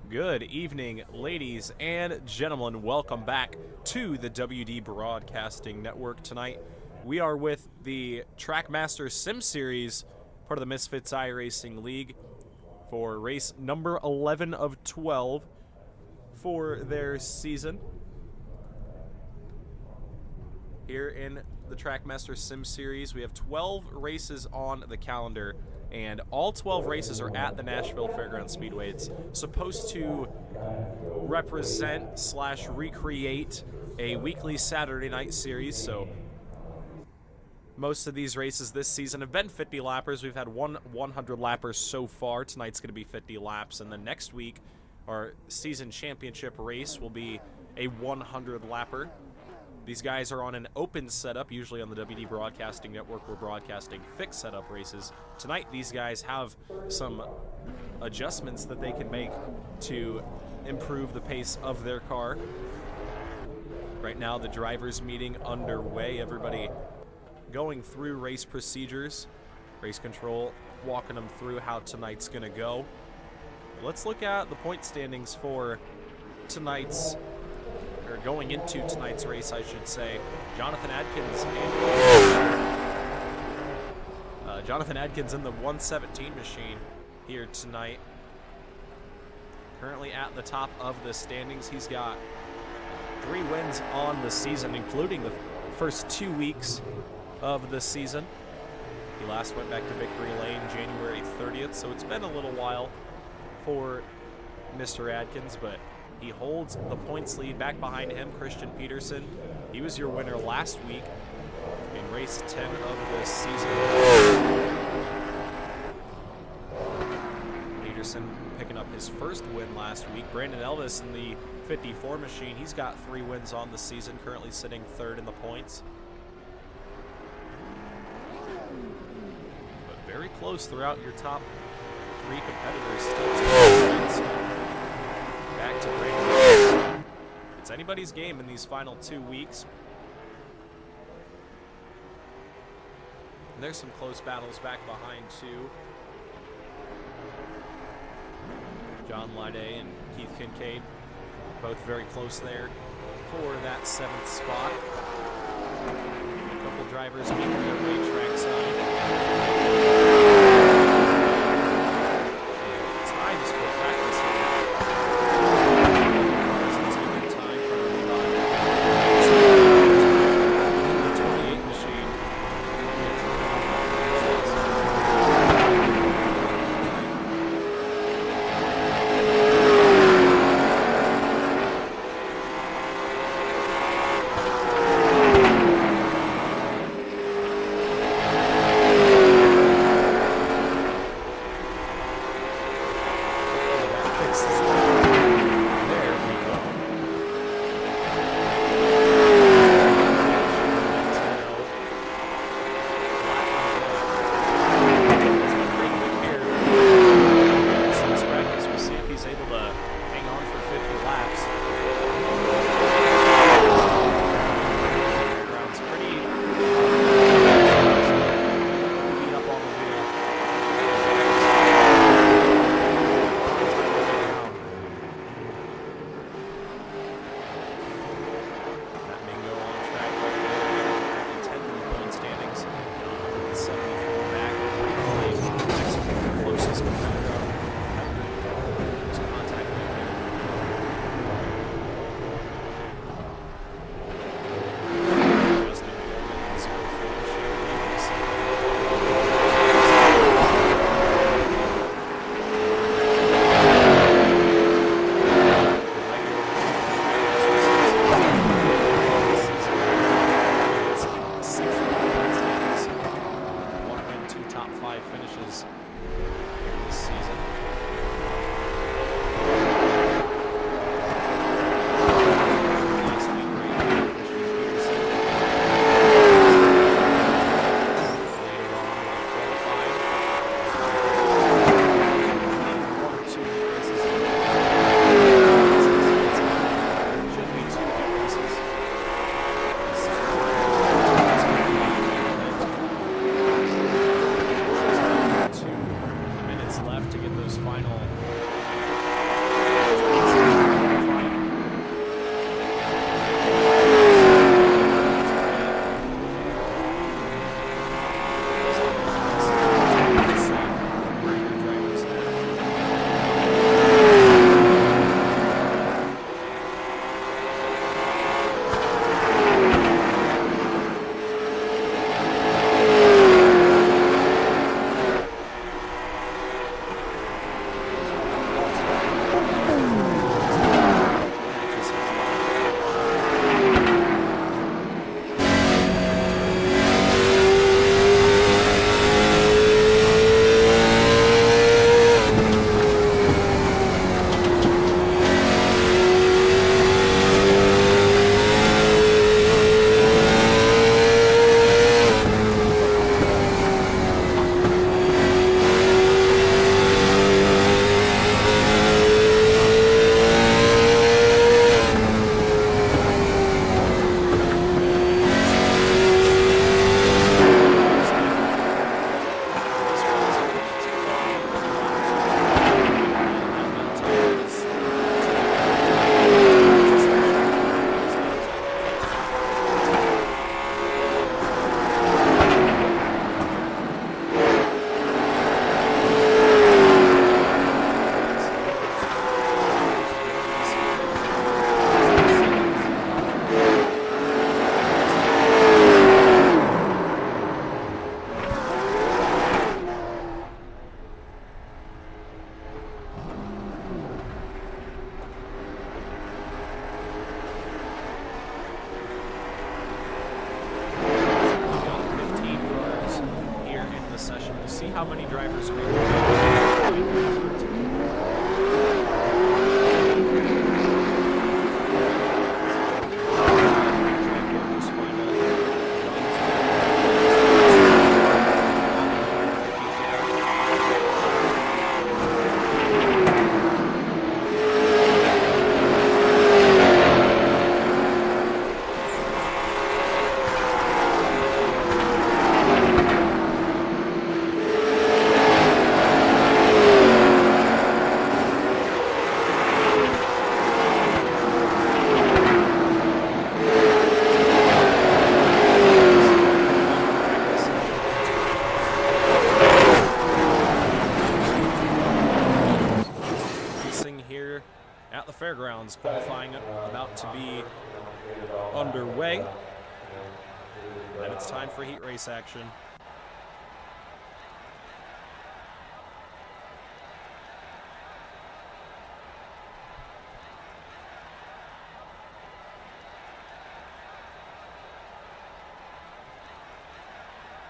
Good evening, ladies and gentlemen. Welcome back to the WD Broadcasting Network. Tonight, we are with the Trackmasters Sim Series, part of the Misfits iRacing League, for race number 11 of 12 for their season. Here in the Trackmasters Sim Series, we have 12 races on the calendar, and all 12 races are at the Nashville Fairgrounds Speedway. It's supposed to represent / recreate a weekly Saturday night series, so most of these races this season have been 50 lappers. We've had one 100 lapper so far. Tonight's going to be 50 laps, and then next week our season championship race will be a 100 lapper. These guys are on an open setup. Usually on the WD Broadcasting Network, we're broadcasting fixed setup races. Tonight, these guys have some adjustments that they can make to improve the pace of their car. Right now, the drivers' meeting underway. Everybody going through race procedures, race control, walking them through how tonight's going to go. Let's look at the point standings for tonight's, or going into tonight's race, I should say. Jonathan Adkins in the 117 machine here tonight. Currently at the top of the standings. He's got 3 wins on the season, including the first 2 weeks of the season. He last went back to Victory Lane January 30th, so it's been a little while for Mr. Adkins, but he holds the points lead. Back behind him, Christian Peterson. He was your winner last week in race 10 of this season. Peterson picking up his first win last week. Brandon Elvis in the 54 machine. He's got 3 wins on the season, currently sitting 3rd in the points. But very close throughout your top 3 competitors. Still 2 wins. Back to Brandon. It's anybody's game in these final 2 weeks. And there's some close battles back behind, too. John Lyde and Keith Kincaid, both very close there for that 7th spot. A couple drivers making their way trackside. how many drivers we have. At the fairgrounds, qualifying about to be underway, and it's time for heat race action.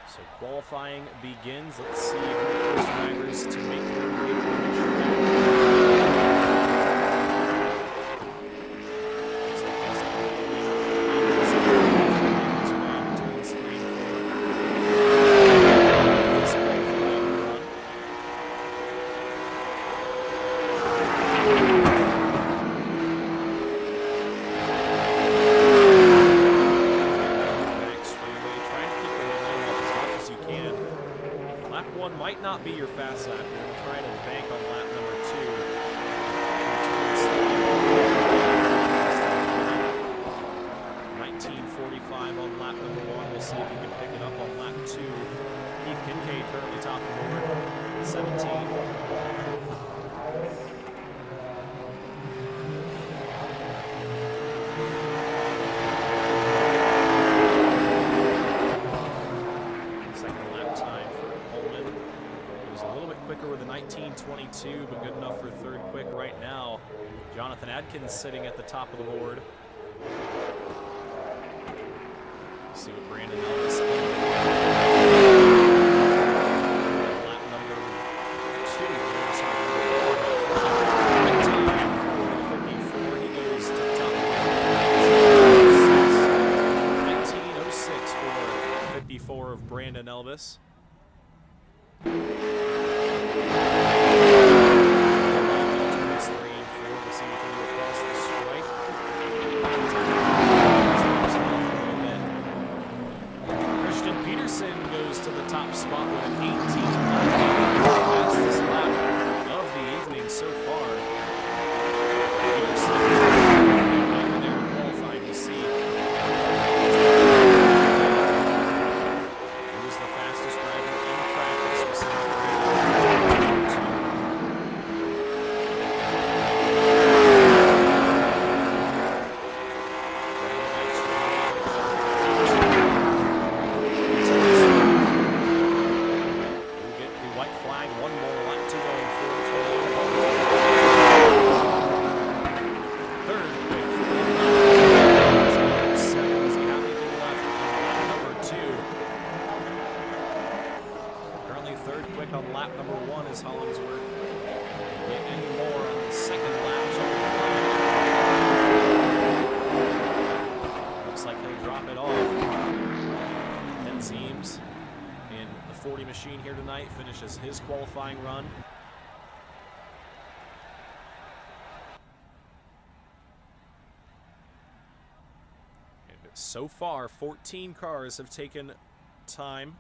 So qualifying begins. Let's see who the first drivers to make their way to the track. Might not be your fast lap. You're going to try to bank on lap number 2. 19:45 on lap number 1. We'll see if he can pick it up on lap 2. Keith Kincaid currently top of the board, 17. Quicker with a 19:22, but good enough for third quick right now. Jonathan Adkins sitting at the top of the board. Let's see what Brandon Elvis lap number 2. He goes to the top of 19:06 for 54 of Brandon Elvis. Goes to the top spot with an 18. Fastest lap of the evening so far. Peterson there qualifying to see. He was the fastest driver in practice. On lap number 1 is Hollingsworth. Get any more on the second lap. Looks like he'll drop it off. Ken Seams in the 40 machine here tonight finishes his qualifying run. And so far, 14 cars have taken time.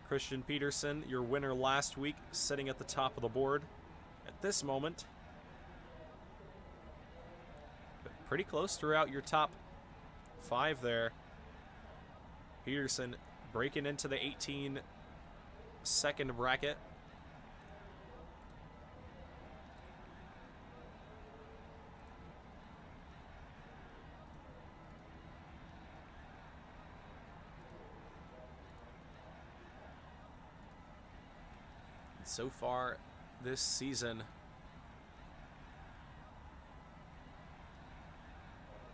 Christian Peterson, your winner last week, sitting at the top of the board at this moment. But pretty close throughout your top 5 there. Peterson breaking into the 18-second bracket. So far this season,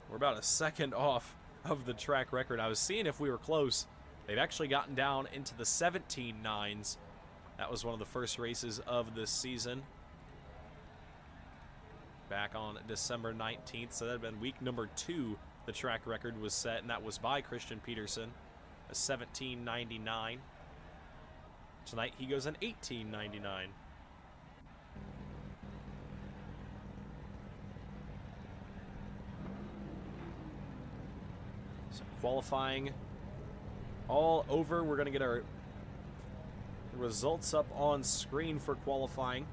we're about a second off of the track record. I was seeing if we were close. They've actually gotten down into the 17.9s That was one of the first races of this season, back on December 19th. So that had been week number 2. The track record was set, and that was by Christian Peterson, a 17:99. Tonight he goes an 18:99. So qualifying all over. We're going to get our results up on screen for qualifying.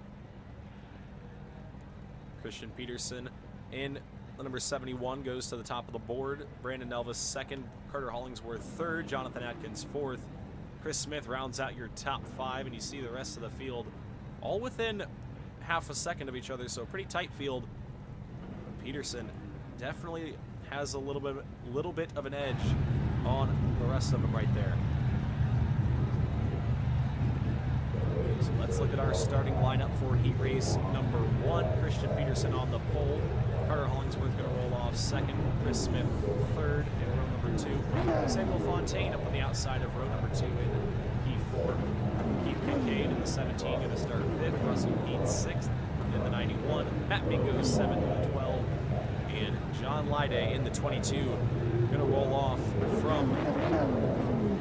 Christian Peterson in the number 71 goes to the top of the board. Brandon Elvis second, Carter Hollingsworth third, Jonathan Atkins fourth. Chris Smith rounds out your top 5, and you see the rest of the field all within half a second of each other, so a pretty tight field. Peterson definitely has a little bit of an edge on the rest of them right there. So let's look at our starting lineup for heat race number 1. Christian Peterson on the pole. Carter Hollingsworth going to roll off second. Chris Smith third in row number 2. Samuel Fontaine up on the outside of row number 2 in P4. Keith Kincaid in the 17 going to start 5th. Russell Pete 6th in the 91. Matt Mingo 7th in the 12. And John Lyday in the 22 going to roll off from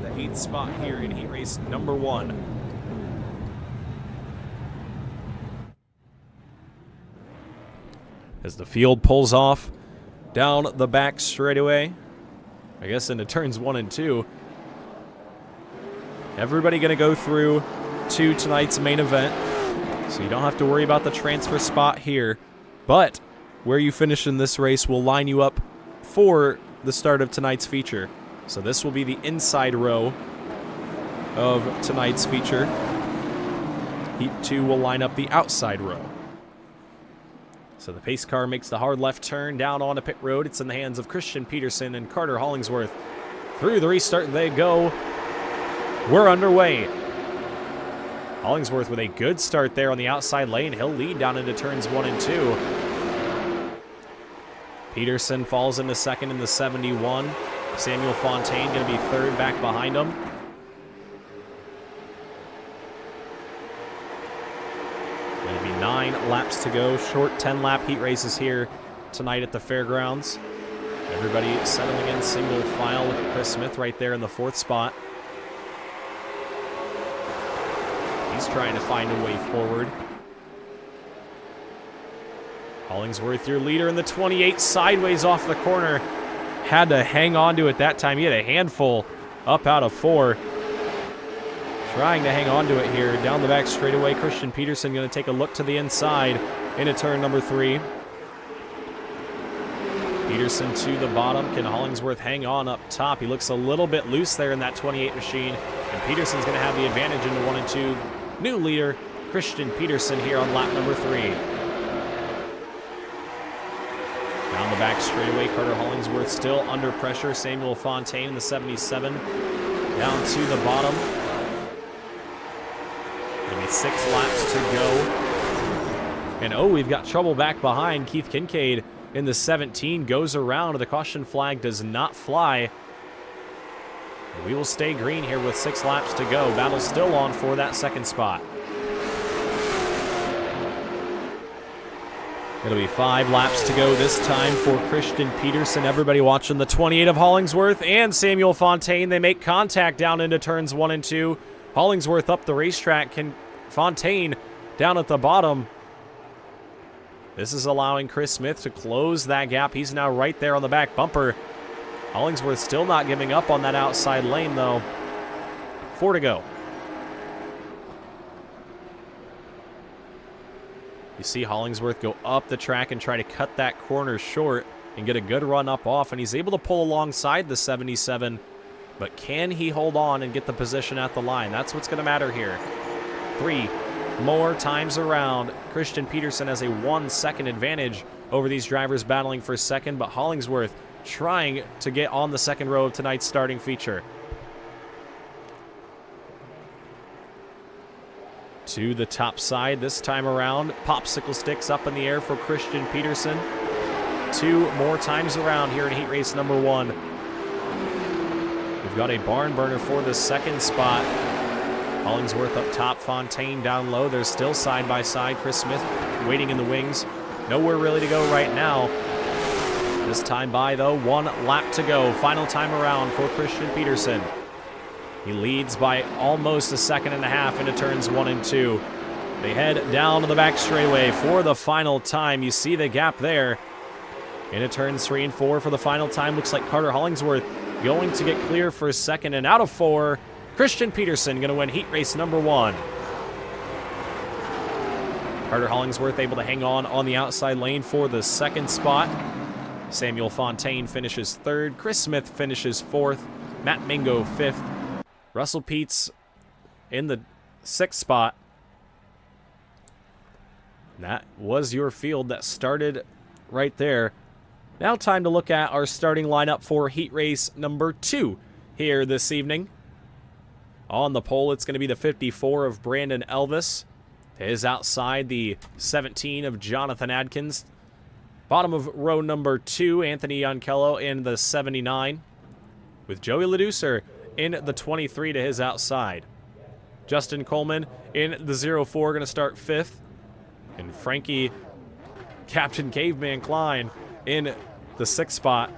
the 8th spot here in heat race number 1. As the field pulls off down the back straightaway, I guess into turns 1 and 2. Everybody going to go through to tonight's main event, so you don't have to worry about the transfer spot here. But where you finish in this race will line you up for the start of tonight's feature. So this will be the inside row of tonight's feature. Heat 2 will line up the outside row. So the pace car makes the hard left turn down onto pit road. It's in the hands of Christian Peterson and Carter Hollingsworth. Through the restart they go. We're underway. Hollingsworth with a good start there on the outside lane. He'll lead down into turns 1 and 2. Peterson falls into second in the 71. Samuel Fontaine going to be third back behind him. Going to be 9 laps to go. Short 10-lap heat races here tonight at the fairgrounds. Everybody settling in single file with Chris Smith right there in the 4th spot. He's trying to find a way forward. Hollingsworth, your leader in the 28, sideways off the corner. Had to hang on to it that time. He had a handful up out of 4. Trying to hang on to it here. Down the back straightaway, Christian Peterson going to take a look to the inside into turn number 3. Peterson to the bottom. Can Hollingsworth hang on up top? He looks a little bit loose there in that 28 machine. And Peterson's going to have the advantage into 1 and 2. New leader, Christian Peterson here on lap number 3. Down the back straightaway, Carter Hollingsworth still under pressure. Samuel Fontaine in the 77. Down to the bottom. Maybe 6 laps to go. And oh, we've got trouble back behind. Keith Kincaid in the 17 goes around. The caution flag does not fly. We will stay green here with 6 laps to go. Battle still on for that 2nd spot. It'll be 5 laps to go this time for Christian Peterson. Everybody watching the 28 of Hollingsworth and Samuel Fontaine. They make contact down into turns 1 and 2. Hollingsworth up the racetrack. Can Fontaine down at the bottom. This is allowing Chris Smith to close that gap. He's now right there on the back bumper. Hollingsworth still not giving up on that outside lane, though. 4 to go. You see Hollingsworth go up the track and try to cut that corner short and get a good run up off, and he's able to pull alongside the 77. But can he hold on and get the position at the line? That's what's going to matter here. 3 more times around. Christian Peterson has a 1-second advantage over these drivers battling for second, but Hollingsworth trying to get on the second row of tonight's starting feature. To the top side this time around. Popsicle sticks up in the air for Christian Peterson. 2 more times around here in heat race number 1. We've got a barn burner for the 2nd spot. Hollingsworth up top, Fontaine down low. They're still side by side. Chris Smith waiting in the wings. Nowhere really to go right now. This time by, though, 1 lap to go. Final time around for Christian Peterson. He leads by almost 1.5 seconds into turns 1 and 2. They head down to the back straightaway for the final time. You see the gap there. Into turns 3 and 4 for the final time. Looks like Carter Hollingsworth going to get clear for 2nd, and out of 4, Christian Peterson going to win heat race number 1. Carter Hollingsworth able to hang on the outside lane for the 2nd spot. Samuel Fontaine finishes 3rd. Chris Smith finishes 4th. Matt Mingo 5th. Russell Peets in the 6th spot. And that was your field that started right there. Now time to look at our starting lineup for heat race number 2 here this evening. On the pole, it's going to be the 54 of Brandon Elvis. To his outside, the 17 of Jonathan Adkins. Bottom of row number 2, Anthony Yankello in the 79. With Joey Leducer in the 23 to his outside. Justin Coleman in the 04, going to start 5th. And Frankie, Captain Caveman Klein, in the 6th spot.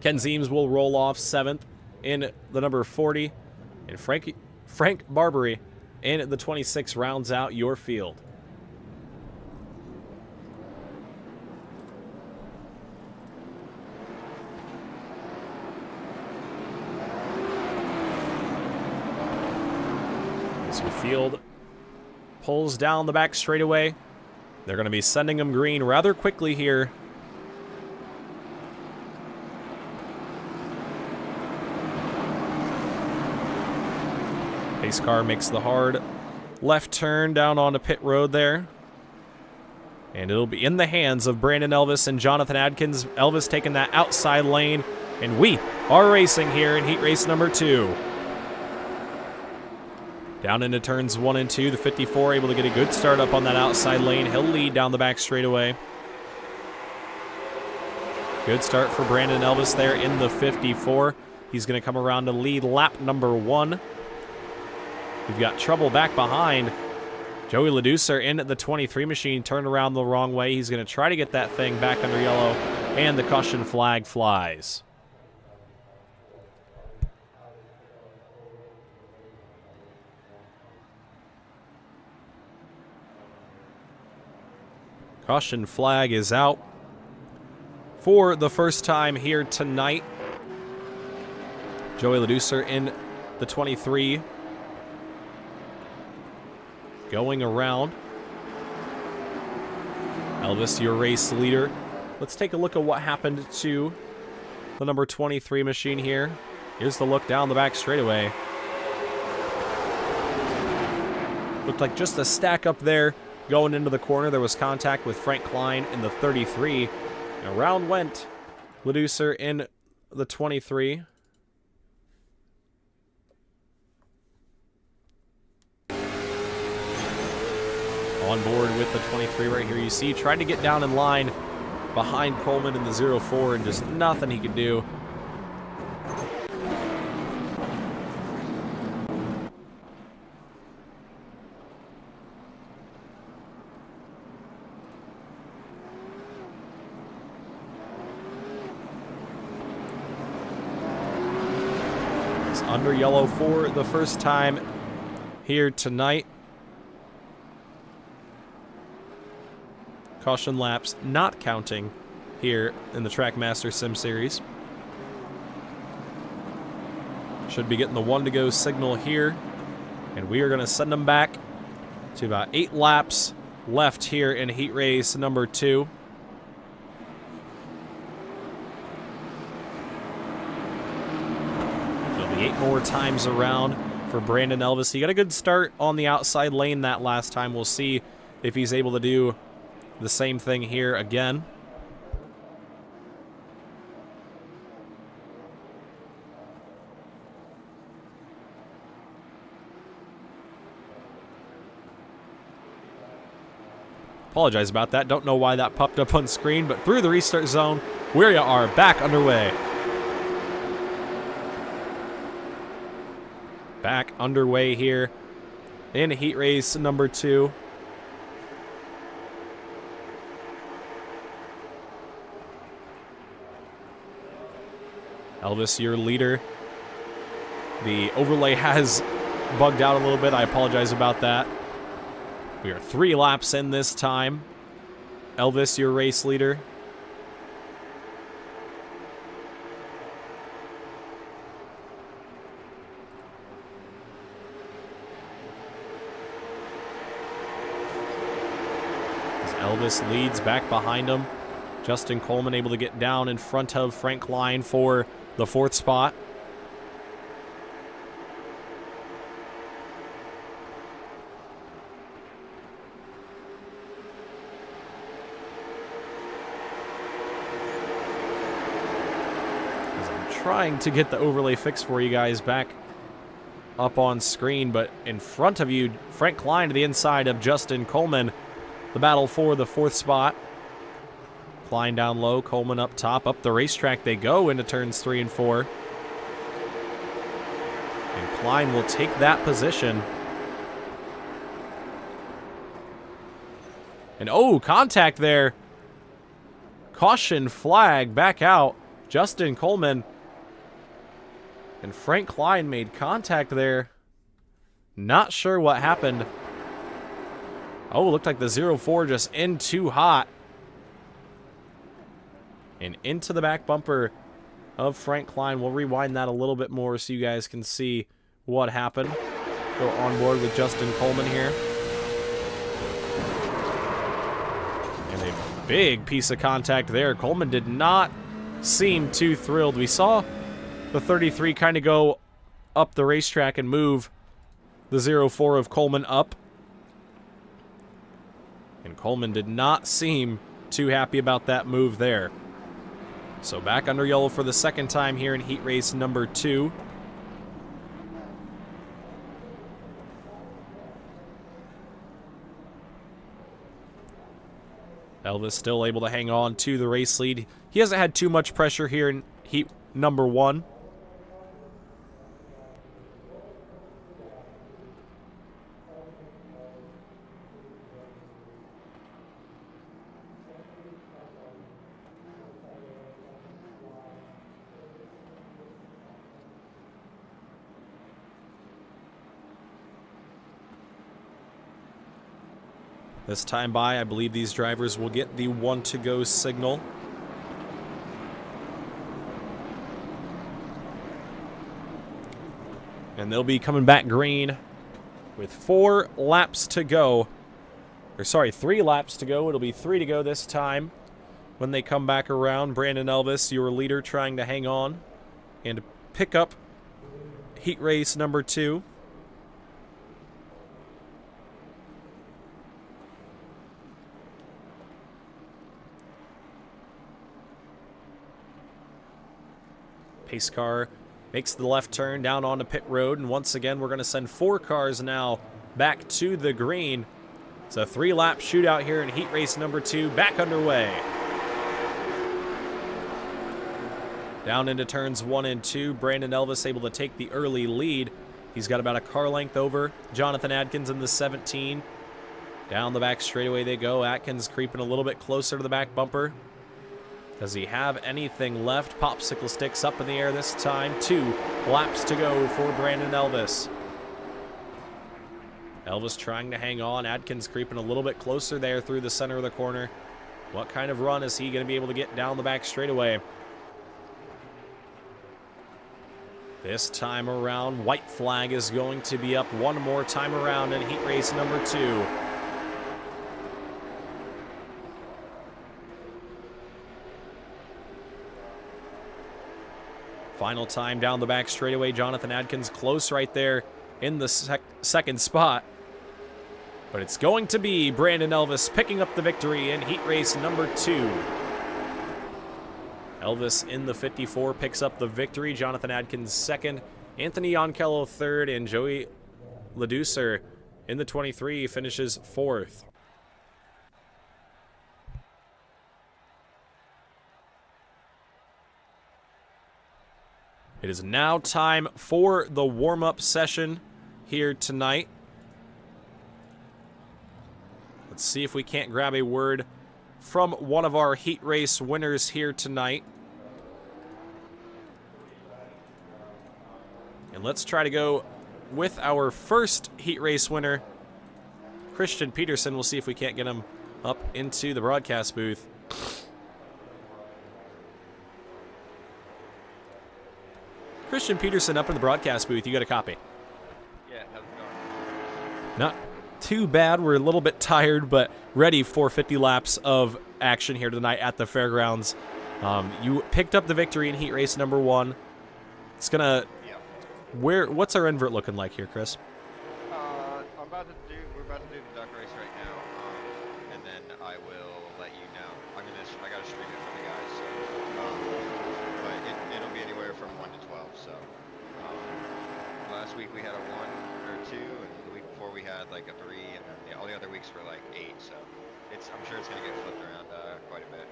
Ken Zeems will roll off 7th in the number 40. And Frank Barbary in the 26 rounds out your field. As your field pulls down the back straightaway, they're going to be sending them green rather quickly here. Pace car makes the hard left turn down onto pit road there. And it'll be in the hands of Brandon Elvis and Jonathan Adkins. Elvis taking that outside lane. And we are racing here in heat race number 2. Down into turns 1 and 2. The 54 able to get a good start up on that outside lane. He'll lead down the back straightaway. Good start for Brandon Elvis there in the 54. He's going to come around to lead lap number 1. We've got trouble back behind. Joey Leducer in the 23 machine turned around the wrong way. He's going to try to get that thing back under yellow, and the caution flag flies. Caution flag is out for the first time here tonight. Joey Leducer in the 23. Going around. Elvis, your race leader. Let's take a look at what happened to the number 23 machine here. Here's the look down the back straightaway. Looked like just a stack up there. Going into the corner, there was contact with Frank Klein in the 33. And around went Leducer in the 23. On board with the 23 right here. You see, tried to get down in line behind Coleman in the 04, and just nothing he could do. It's under yellow for the first time here tonight. Caution laps not counting here in the Trackmasters Sim Series. Should be getting the 1 to go signal here. And we are going to send them back to about 8 laps left here in heat race number 2. There'll be 8 more times around for Brandon Elvis. He got a good start on the outside lane that last time. We'll see if he's able to do the same thing here again. Apologize about that. Don't know why that popped up on screen, but through the restart zone, we are back underway. Back underway here in heat race number 2. Elvis, your leader. The overlay has bugged out a little bit. I apologize about that. We are 3 laps in this time. Elvis, your race leader. As Elvis leads back behind him. Justin Coleman able to get down in front of Frank Klein for the 4th spot. As I'm trying to get the overlay fixed for you guys back up on screen, but in front of you, Frank Klein to the inside of Justin Coleman. The battle for the 4th spot. Klein down low, Coleman up top. Up the racetrack they go into turns 3 and 4. And Klein will take that position. And oh, contact there. Caution flag back out. Justin Coleman and Frank Klein made contact there. Not sure what happened. Oh, looked like the 0-4 just in too hot. And into the back bumper of Frank Klein. We'll rewind that a little bit more so you guys can see what happened. Go on board with Justin Coleman here. And a big piece of contact there. Coleman did not seem too thrilled. We saw the 33 kind of go up the racetrack and move the 0-4 of Coleman up. And Coleman did not seem too happy about that move there. So back under yellow for the 2nd time here in heat race number 2. Elvis still able to hang on to the race lead. He hasn't had too much pressure here in heat number 1. This time by, I believe these drivers will get the 1 to go signal. And they'll be coming back green with 4 laps to go. Or sorry, 3 laps to go. It'll be 3 to go this time when they come back around. Brandon Elvis, your leader, trying to hang on and pick up heat race number 2. Pace car makes the left turn down onto pit road, and once again we're going to send 4 cars now back to the green. It's a 3-lap shootout here in heat race number 2, back underway. Down into turns 1 and 2, Brandon Elvis able to take the early lead. He's got about a car length over Jonathan Adkins in the 17. Down the back straightaway they go. Atkins creeping a little bit closer to the back bumper. Does he have anything left? Popsicle sticks up in the air this time. 2 laps to go for Brandon Elvis. Elvis trying to hang on. Adkins creeping a little bit closer there through the center of the corner. What kind of run is he going to be able to get down the back straightaway? This time around, white flag is going to be up one more time around in heat race number 2. Final time down the back straightaway. Jonathan Adkins close right there in the second spot. But it's going to be Brandon Elvis picking up the victory in heat race number 2. Elvis in the 54 picks up the victory. Jonathan Adkins second. Anthony Yonkello third. And Joey Leducer in the 23 finishes 4th. It is now time for the warm-up session here tonight. Let's see if we can't grab a word from one of our heat race winners here tonight. And let's try to go with our first heat race winner, Christian Peterson. We'll see if we can't get him up into the broadcast booth. Christian Peterson up in the broadcast booth. You got a copy? Yeah, how's it going? Not too bad. We're a little bit tired, but ready for 50 laps of action here tonight at the fairgrounds. You picked up the victory in heat race number 1. It's gonna. Yeah. What's our invert looking like here, Chris? We're about to do the duck race right now, and then I will let you know. I gotta stream it for the guys, so, but it'll be anywhere from 1 to 12. So, last week we had a 1 or 2, and the week before we had like a 3, and all the other weeks were like 8. So, I'm sure it's gonna get flipped around quite a bit.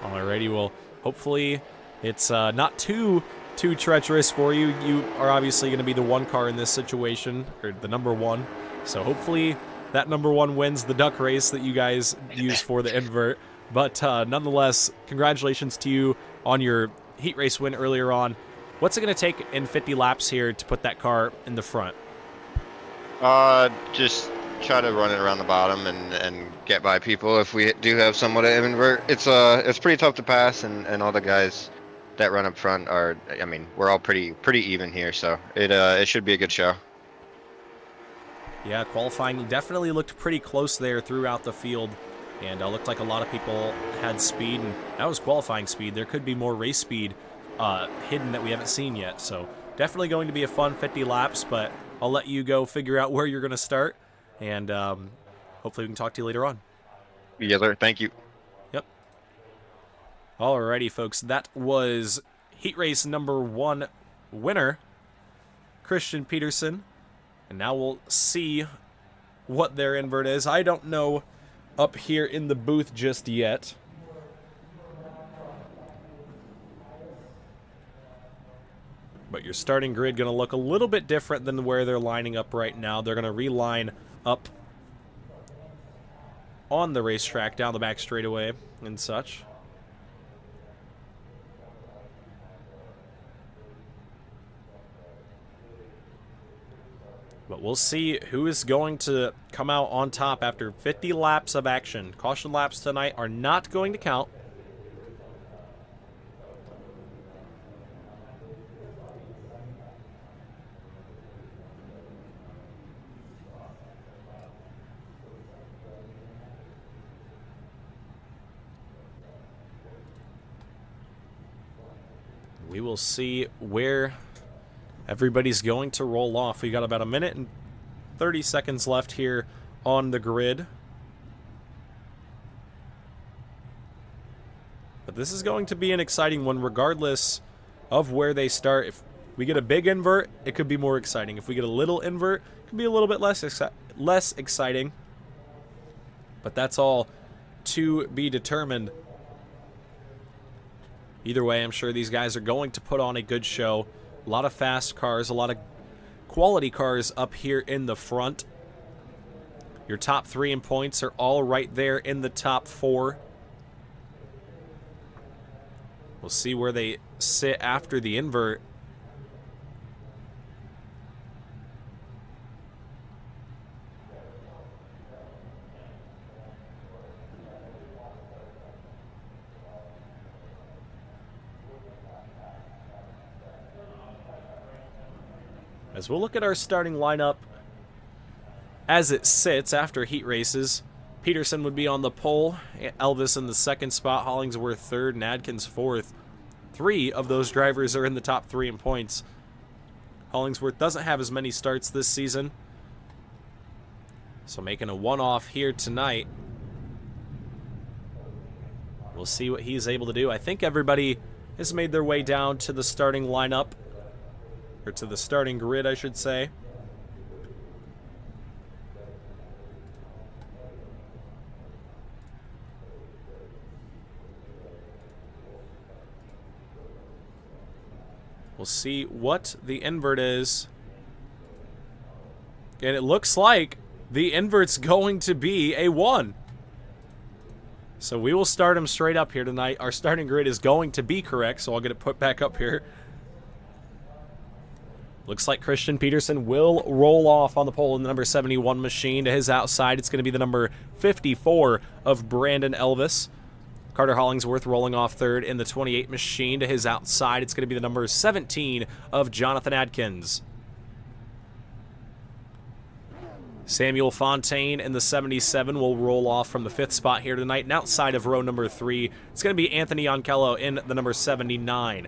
Alrighty, well, hopefully it's not too treacherous for you. You are obviously going to be the 1 car in this situation, or the number 1. So hopefully that number 1 wins the duck race that you guys use for the invert. But nonetheless, congratulations to you on your heat race win earlier on. What's it going to take in 50 laps here to put that car in the front? Just try to run it around the bottom and get by people if we do have somewhat of invert. It's pretty tough to pass, and all the guys that run up front are, I mean, we're all pretty even here, so it should be a good show. Yeah, qualifying definitely looked pretty close there throughout the field, and looked like a lot of people had speed, and that was qualifying speed. There could be more race speed hidden that we haven't seen yet, so definitely going to be a fun 50 laps, but I'll let you go figure out where you're going to start, and hopefully we can talk to you later on. Yes, sir. Thank you. Alrighty, folks, that was heat race number 1 winner, Christian Peterson. And now we'll see what their invert is. I don't know up here in the booth just yet. But your starting grid going to look a little bit different than where they're lining up right now. They're going to reline up on the racetrack down the back straightaway and such. But we'll see who is going to come out on top after 50 laps of action. Caution laps tonight are not going to count. We will see where everybody's going to roll off. We got about 1 minute and 30 seconds left here on the grid. But this is going to be an exciting one regardless of where they start. If we get a big invert, it could be more exciting. If we get a little invert, it could be a little bit less exciting. But that's all to be determined. Either way, I'm sure these guys are going to put on a good show. A lot of fast cars, a lot of quality cars up here in the front. Your top 3 in points are all right there in the top 4. We'll see where they sit after the invert. As we'll look at our starting lineup as it sits after heat races, Peterson would be on the pole, Elvis in the 2nd spot, Hollingsworth 3rd, and Adkins 4th. 3 of those drivers are in the top 3 in points. Hollingsworth doesn't have as many starts this season, so making a one-off here tonight. We'll see what he's able to do. I think everybody has made their way down to the starting lineup, or to the starting grid, I should say. We'll see what the invert is. And it looks like the invert's going to be a 1. So we will start him straight up here tonight. Our starting grid is going to be correct, so I'll get it put back up here. Looks like Christian Peterson will roll off on the pole in the number 71 machine. To his outside, it's going to be the number 54 of Brandon Elvis. Carter Hollingsworth rolling off third in the 28 machine. To his outside, it's going to be the number 17 of Jonathan Adkins. Samuel Fontaine in the 77 will roll off from the 5th spot here tonight. And outside of row number 3, it's going to be Anthony Onkello in the number 79.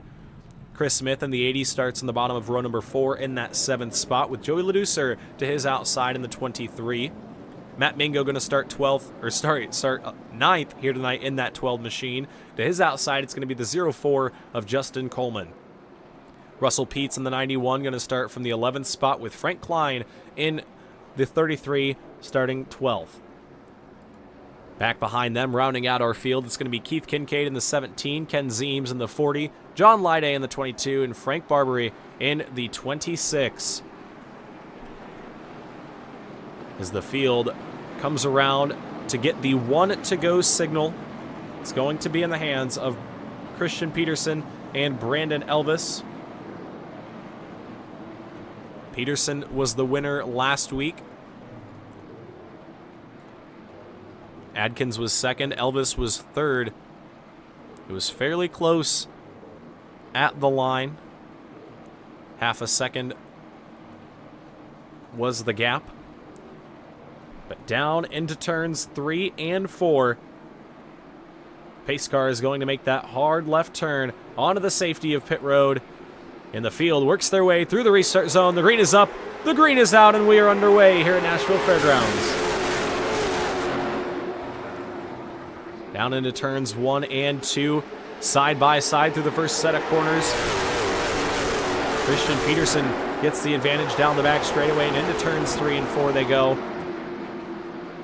Chris Smith in the 80 starts in the bottom of row number 4 in that 7th spot, with Joey Leducer to his outside in the 23. Matt Mingo going to start 9th here tonight in that 12 machine. To his outside, it's going to be the 04 of Justin Coleman. Russell Peets in the 91 going to start from the 11th spot, with Frank Klein in the 33 starting 12th. Back behind them, rounding out our field, it's going to be Keith Kincaid in the 17, Ken Zeems in the 40, John Lyday in the 22, and Frank Barbary in the 26. As the field comes around to get the 1 to go signal, it's going to be in the hands of Christian Peterson and Brandon Elvis. Peterson was the winner last week. Adkins was second. Elvis was third. It was fairly close at the line. Half a second was the gap. But down into turns 3 and 4. Pace car is going to make that hard left turn onto the safety of pit road. In the field, works their way through the restart zone. The green is up, the green is out, and we are underway here at Nashville Fairgrounds. Down into turns 1 and 2, side by side through the first set of corners. Christian Peterson gets the advantage down the back straightaway, and into turns 3 and 4 they go.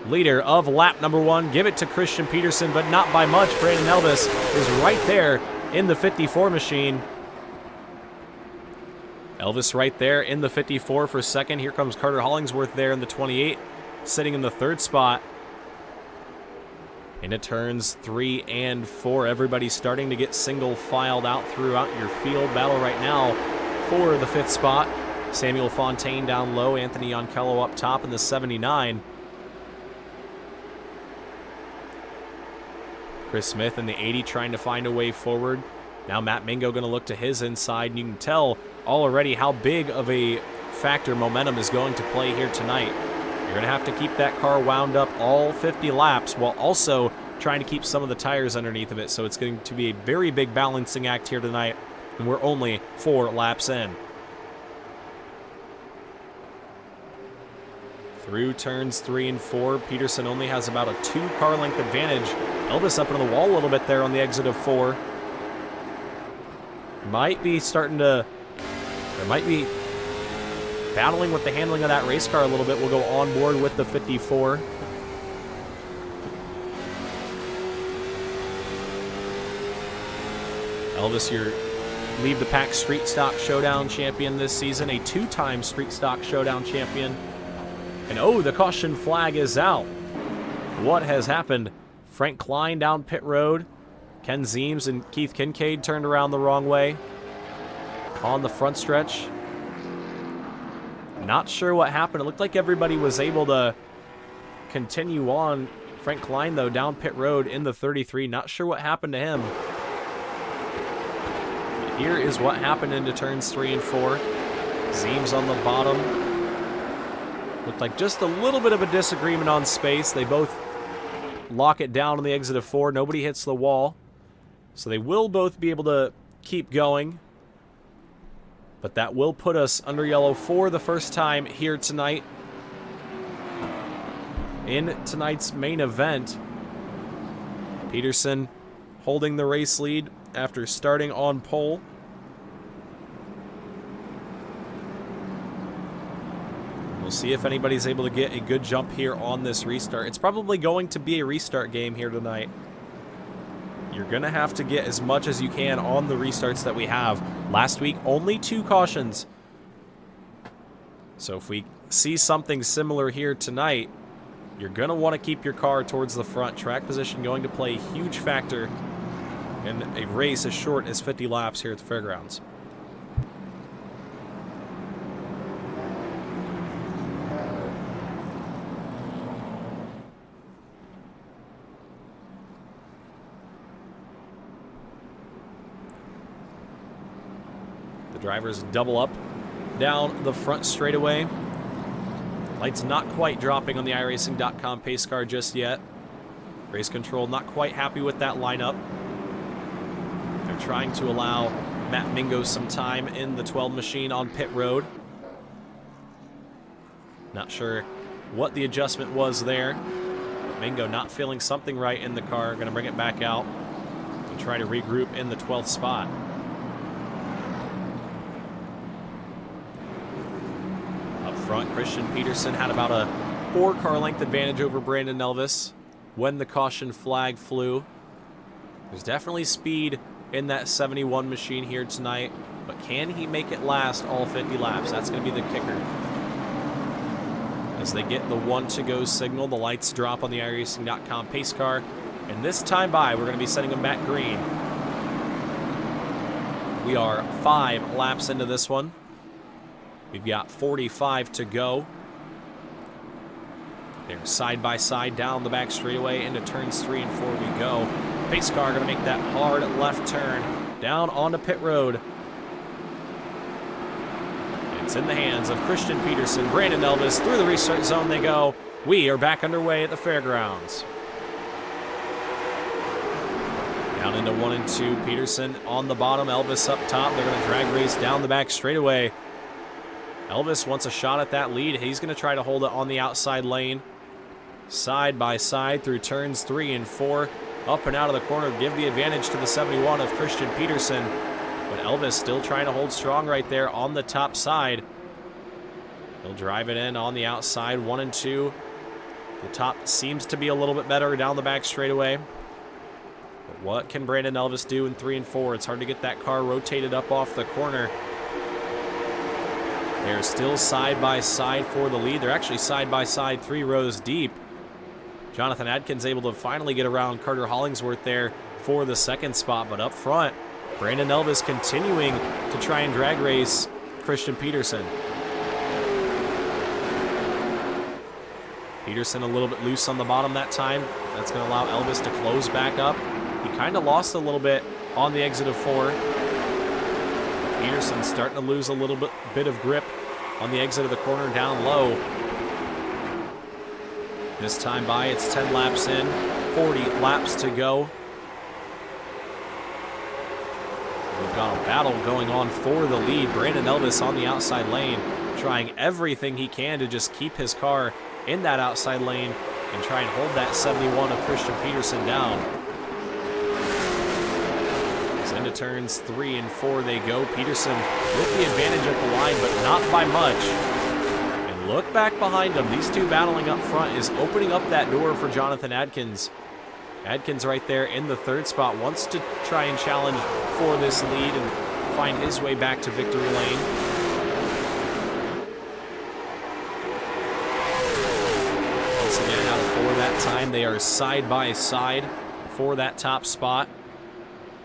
Leader of lap number 1, give it to Christian Peterson, but not by much. Brandon Elvis is right there in the 54 machine. Elvis right there in the 54 for second. Here comes Carter Hollingsworth there in the 28, sitting in the 3rd spot. Into turns 3 and 4. Everybody's starting to get single filed out throughout your field. Battle right now for the 5th spot. Samuel Fontaine down low. Anthony Onkello up top in the 79. Chris Smith in the 80 trying to find a way forward. Now Matt Mingo going to look to his inside, and you can tell already how big of a factor momentum is going to play here tonight. You're going to have to keep that car wound up all 50 laps while also trying to keep some of the tires underneath of it, so it's going to be a very big balancing act here tonight, and we're only 4 laps in. Through turns 3 and 4, Peterson only has about a 2-car length advantage. Elvis up into the wall a little bit there on the exit of 4. Might be battling with the handling of that race car a little bit. We'll go on board with the 54. Elvis, your Leave the Pack Street Stock Showdown champion this season, a 2-time Street Stock Showdown champion. And oh, the caution flag is out. What has happened? Frank Klein down pit road. Ken Zeems and Keith Kincaid turned around the wrong way on the front stretch. Not sure what happened. It looked like everybody was able to continue on. Frank Klein, though, down pit road in the 33. Not sure what happened to him. But here is what happened into turns 3 and 4. Zeems on the bottom. Looked like just a little bit of a disagreement on space. They both lock it down on the exit of 4. Nobody hits the wall. So they will both be able to keep going. But that will put us under yellow for the first time here tonight. In tonight's main event, Peterson holding the race lead after starting on pole. We'll see if anybody's able to get a good jump here on this restart. It's probably going to be a restart game here tonight. you're going to have to get as much as you can on the restarts that we have. Last week, only 2 cautions. So if we see something similar here tonight, you're going to want to keep your car towards the front. Track position going to play a huge factor in a race as short as 50 laps here at the fairgrounds. The drivers double up down the front straightaway. Lights not quite dropping on the iRacing.com pace car just yet. Race control not quite happy with that lineup. They're trying to allow Matt Mingo some time in the 12 machine on pit road. Not sure what the adjustment was there. But Mingo not feeling something right in the car. Going to bring it back out and try to regroup in the 12th spot. Front, Christian Peterson had about a 4-car length advantage over Brandon Elvis when the caution flag flew. There's definitely speed in that 71 machine here tonight, but can he make it last all 50 laps? That's going to be the kicker. As they get the 1 to go signal, the lights drop on the iRacing.com pace car, and this time by, we're going to be setting them back green. We are 5 laps into this one. We've got 45 to go. They're side by side down the back straightaway into turns 3 and 4 we go. Pace car going to make that hard left turn down onto pit road. It's in the hands of Christian Peterson. Brandon Elvis through the restart zone they go. We are back underway at the fairgrounds. Down into 1 and 2. Peterson on the bottom. Elvis up top. They're going to drag race down the back straightaway. Elvis wants a shot at that lead. He's going to try to hold it on the outside lane. Side by side through turns 3 and 4. Up and out of the corner. Give the advantage to the 71 of Christian Peterson. But Elvis still trying to hold strong right there on the top side. He'll drive it in on the outside. 1 and 2. The top seems to be a little bit better down the back straightaway. But what can Brandon Elvis do in 3 and 4? It's hard to get that car rotated up off the corner. They're still side by side for the lead. They're actually side by side 3 rows deep. Jonathan Adkins able to finally get around Carter Hollingsworth there for the 2nd spot. But up front, Brandon Elvis continuing to try and drag race Christian Peterson. Peterson a little bit loose on the bottom that time. That's going to allow Elvis to close back up. He kind of lost a little bit on the exit of 4. Peterson starting to lose a little bit of grip on the exit of the corner down low. This time by, it's 10 laps in, 40 laps to go. We've got a battle going on for the lead. Brandon Elvis on the outside lane, trying everything he can to just keep his car in that outside lane and try and hold that 71 of Christian Peterson down. Into turns 3 and 4 they go. Peterson with the advantage at the line, but not by much. And look back behind them. These two battling up front is opening up that door for Jonathan Adkins. Adkins right there in the 3rd spot wants to try and challenge for this lead and find his way back to victory lane. Once again, out of 4 that time, they are side by side for that top spot.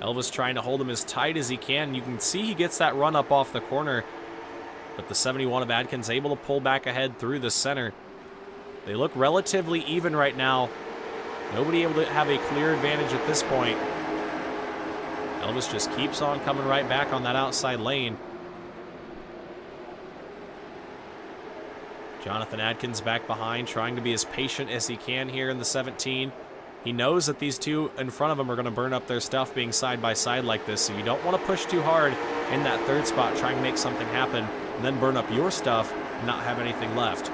Elvis trying to hold him as tight as he can. You can see he gets that run up off the corner, but the 71 of Adkins able to pull back ahead through the center. They look relatively even right now. Nobody able to have a clear advantage at this point. Elvis just keeps on coming right back on that outside lane. Jonathan Adkins back behind, trying to be as patient as he can here in the 17. He knows that these two in front of him are going to burn up their stuff being side by side like this, so you don't want to push too hard in that 3rd spot, try and make something happen, and then burn up your stuff and not have anything left.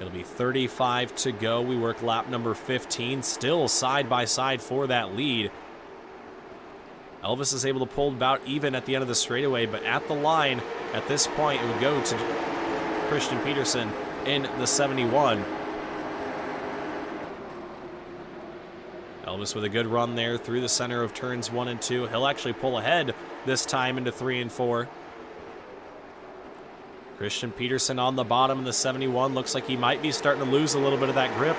It'll be 35 to go. We work lap number 15, still side by side for that lead. Elvis is able to pull about even at the end of the straightaway, but at the line, at this point, it would go to Christian Peterson in the 71. Elvis with a good run there through the center of turns 1 and 2. He'll actually pull ahead this time into 3 and 4. Christian Peterson on the bottom of the 71. Looks like he might be starting to lose a little bit of that grip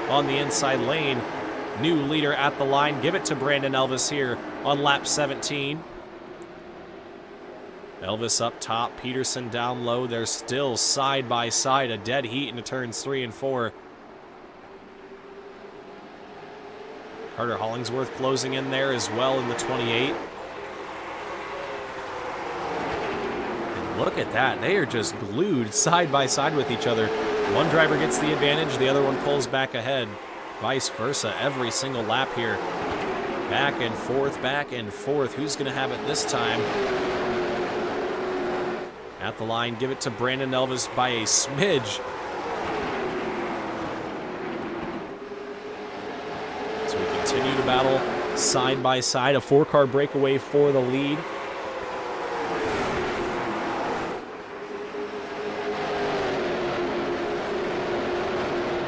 on the inside lane. New leader at the line. Give it to Brandon Elvis here on lap 17. Elvis up top, Peterson down low. They're still side by side, a dead heat into turns 3 and 4. Carter Hollingsworth closing in there as well in the 28. And look at that. They are just glued side by side with each other. One driver gets the advantage, the other one pulls back ahead. Vice versa every single lap here. Back and forth, back and forth. Who's going to have it this time? At the line, give it to Brandon Elvis by a smidge. So we continue to battle side by side. A 4-car breakaway for the lead.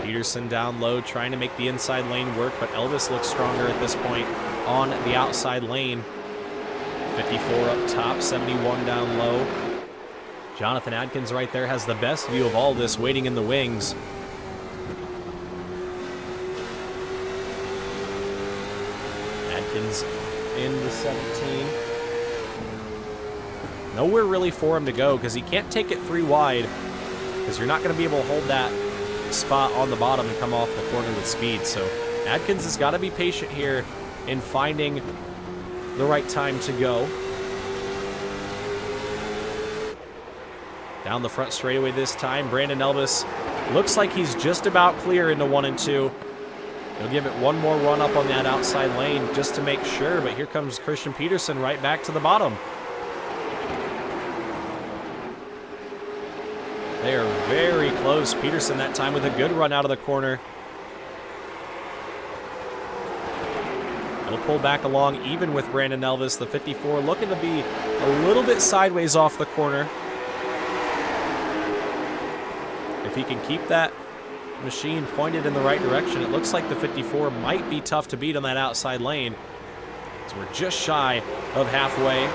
Peterson down low, trying to make the inside lane work, but Elvis looks stronger at this point on the outside lane. 54 up top, 71 down low. Jonathan Adkins right there has the best view of all this, waiting in the wings. Adkins in the 17. Nowhere really for him to go because he can't take it 3 wide because you're not going to be able to hold that spot on the bottom and come off the corner with speed. So Adkins has got to be patient here in finding the right time to go. Down the front straightaway this time, Brandon Elvis looks like he's just about clear into 1 and 2. He'll give it one more run up on that outside lane just to make sure, but here comes Christian Peterson right back to the bottom. They are very close. Peterson that time with a good run out of the corner. He'll pull back along even with Brandon Elvis. The 54 looking to be a little bit sideways off the corner. If he can keep that machine pointed in the right direction, it looks like the 54 might be tough to beat on that outside lane. So we're just shy of halfway.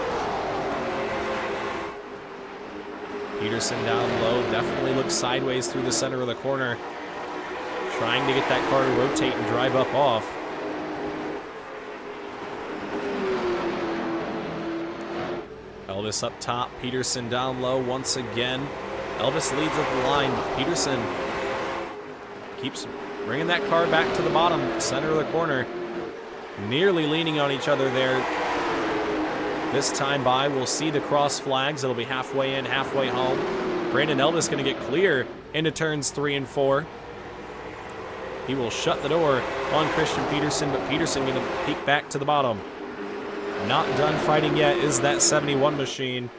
Peterson down low, definitely looks sideways through the center of the corner, trying to get that car to rotate and drive up off. Elvis up top, Peterson down low once again. Elvis leads at the line, but Peterson keeps bringing that car back to the bottom, center of the corner. Nearly leaning on each other there. This time by, we'll see the cross flags. It'll be halfway in, halfway home. Brandon Elvis going to get clear into turns 3 and 4. He will shut the door on Christian Peterson, but Peterson going to peek back to the bottom. Not done fighting yet is that 71 machine.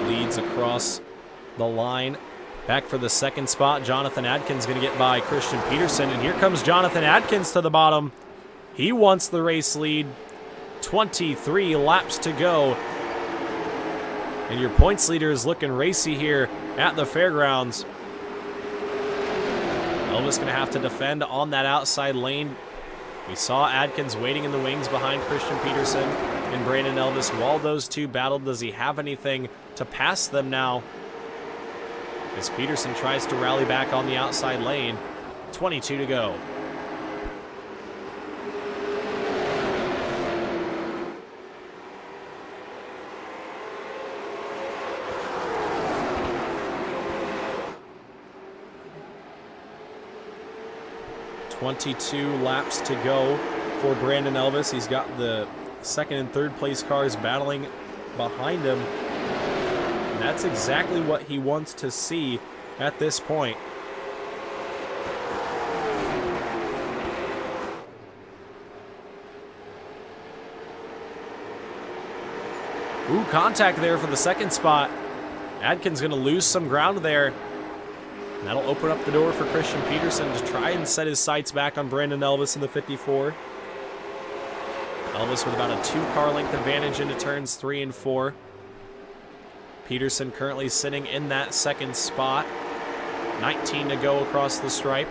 Leads across the line. Back for the second spot, Jonathan Adkins going to get by Christian Peterson, and here comes Jonathan Adkins to the bottom. He wants the race lead. 23 laps to go. And your points leader is looking racy here at the fairgrounds. Elvis going to have to defend on that outside lane. We saw Adkins waiting in the wings behind Christian Peterson and Brandon Elvis. While those two battled, does he have anything to pass them now? As Peterson tries to rally back on the outside lane. 22 to go. .22 laps to go for Brandon Elvis. He's got the second and third place cars battling behind him. And that's exactly what he wants to see at this point. Ooh, contact there for the second spot. Adkins going to lose some ground there. And that'll open up the door for Christian Peterson to try and set his sights back on Brandon Elvis in the 54. Elvis with about a 2-car length advantage into turns 3 and 4. Peterson currently sitting in that second spot. 19 to go across the stripe.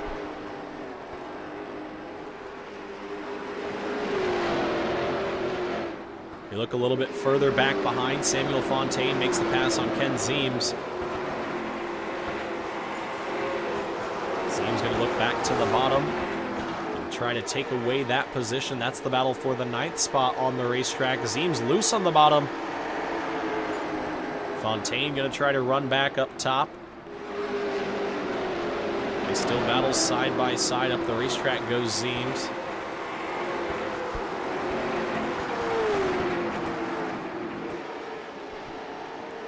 You look a little bit further back behind. Samuel Fontaine makes the pass on Ken Zeems. Zeems going to look back to the bottom and try to take away that position. That's the battle for the 9th spot on the racetrack. Zeems loose on the bottom. Fontaine going to try to run back up top. They still battle side by side. Up the racetrack goes Zeems.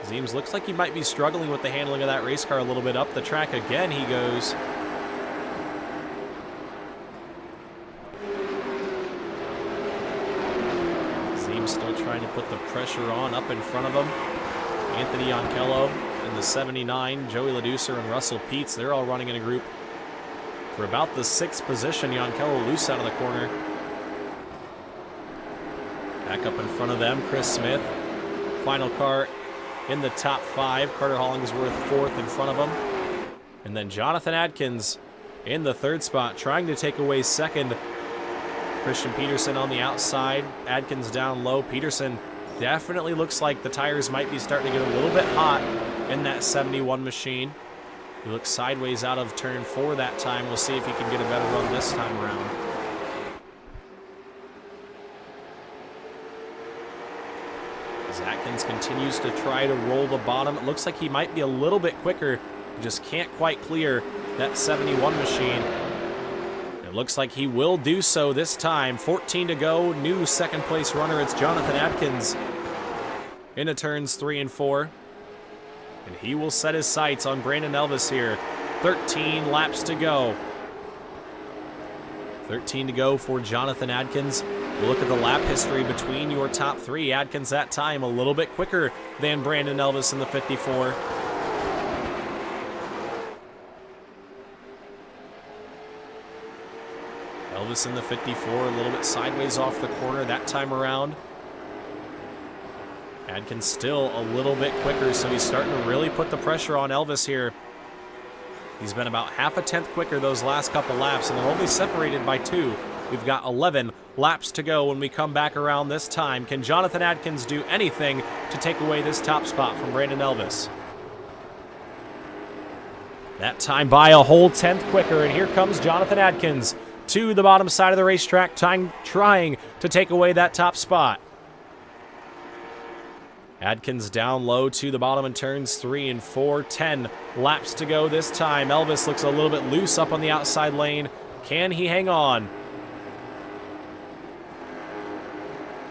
Zeems looks like he might be struggling with the handling of that race car a little bit. Up the track again he goes. Zeems still trying to put the pressure on up in front of him. Anthony Yonkello in the 79, Joey LaDucer and Russell Peets, they're all running in a group for about the 6th position. Yonkello loose out of the corner. Back up in front of them, Chris Smith. Final car in the top 5. Carter Hollingsworth 4th in front of him. And then Jonathan Adkins in the 3rd spot, trying to take away 2nd. Christian Peterson on the outside. Adkins down low. Peterson definitely looks like the tires might be starting to get a little bit hot in that 71 machine. He looks sideways out of turn 4 that time. We'll see if he can get a better run this time around. As Atkins continues to try to roll the bottom, it looks like he might be a little bit quicker. He just can't quite clear that 71 machine. It looks like he will do so this time. 14 to go, new 2nd place runner. It's Jonathan Atkins into turns 3 and 4. And he will set his sights on Brandon Elvis here. 13 laps to go. 13 to go for Jonathan Adkins. We'll look at the lap history between your top 3. Adkins that time a little bit quicker than Brandon Elvis in the 54. Elvis in the 54, a little bit sideways off the corner that time around. Adkins still a little bit quicker, so he's starting to really put the pressure on Elvis here. He's been about half a tenth quicker those last couple laps, and they're only separated by 2. We've got 11 laps to go when we come back around this time. Can Jonathan Adkins do anything to take away this top spot from Brandon Elvis? That time by a whole tenth quicker, and here comes Jonathan Adkins to the bottom side of the racetrack, trying to take away that top spot. Adkins down low to the bottom in turns 3 and 4. 10 laps to go this time. Elvis looks a little bit loose up on the outside lane. Can he hang on?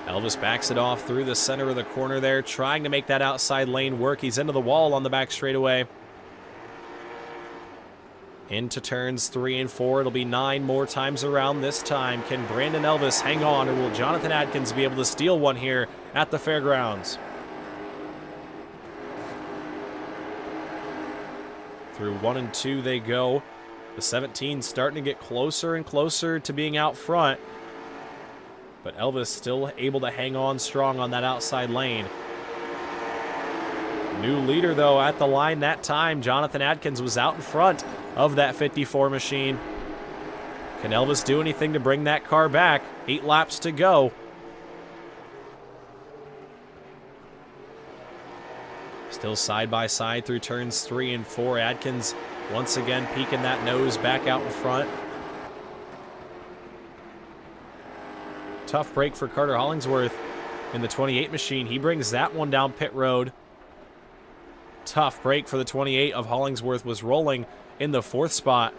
Elvis backs it off through the center of the corner there, trying to make that outside lane work. He's into the wall on the back straightaway. Into turns 3 and 4. It'll be 9 more times around this time. Can Brandon Elvis hang on, or will Jonathan Adkins be able to steal one here at the fairgrounds? Through 1 and 2 they go. The 17 starting to get closer and closer to being out front. But Elvis still able to hang on strong on that outside lane. New leader, though, at the line that time. Jonathan Adkins was out in front of that 54 machine. Can Elvis do anything to bring that car back? 8 laps to go. Still side by side through turns 3 and 4. Adkins once again peeking that nose back out in front. Tough break for Carter Hollingsworth in the 28 machine. He brings that one down pit road. Tough break for the 28 of Hollingsworth, was rolling in the 4th spot.